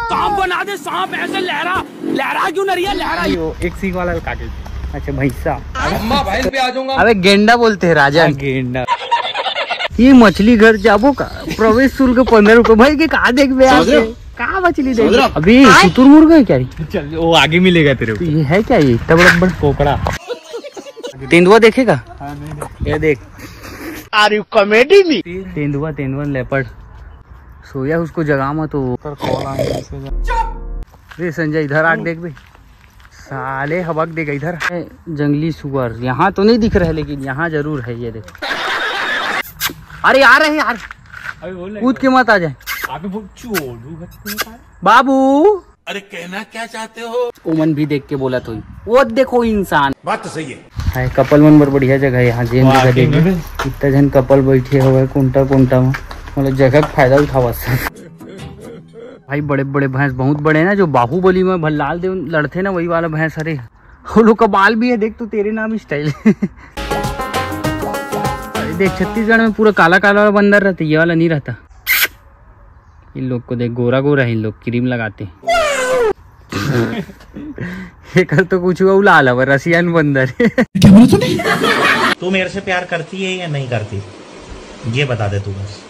सांप बना दे, सांप ऐसे लहरा लहरा क्यों नहीं है, लहरा। एक सीख वाला काटे। अच्छा भैंसा, भैंस पे आ जाऊंगा। अबे गेंडा बोलते हैं राजा, गेंडा। ये मछली घर जाबो का प्रवेश शुल्क 15 रुपए। भाई के कहा देख कहा मछली देख। अभी शुतुरमुर्ग है क्या? चल वो आगे मिलेगा तेरे को। ये है क्या? ये इतना बड़ा बड़ा पोकड़ा। तेंदुआ देखेगा? ये देख, आर यू कॉमेडी मी? तेंदुआ लेपर्ड सोया, उसको जगा मत। तो रे संजय इधर आग देख बे, साले हवक देगा इधर। जंगली सुअर यहाँ तो नहीं दिख रहा है, लेकिन यहाँ जरूर है। ये देख, अरे आ रहे यार, कूद के मत आ जाए बाबू। अरे कहना क्या चाहते हो? ओमन भी देख के बोला तो वो देखो इंसान। बात तो सही है। कपल मन बर बढ़िया जगह है यहाँ। जेन जगह देख, इतना जन कपल बैठे हुए कुंटा में, मतलब जगह का फायदा उठावा। भाई बड़े बड़े भैंस बहुत बड़े हैं ना, जो बाहुबली में भल्लाल देव लड़ते ना, वही वाला भैंस। अरे वो लोग का बाल भी है, देख तो तेरे नाम स्टाइल। देख छत्तीसगढ़ में पूरा काला काला वाला बंदर रहता, ये वाला नहीं रहता। इन लोग को देख, गोरा गोरा है, इन लोग क्रीम लगाते। कल तो कुछ हुआ लाल है, रसियन बंदर। तू मेरे से प्यार करती है या नहीं करती, ये बता दे तू बस।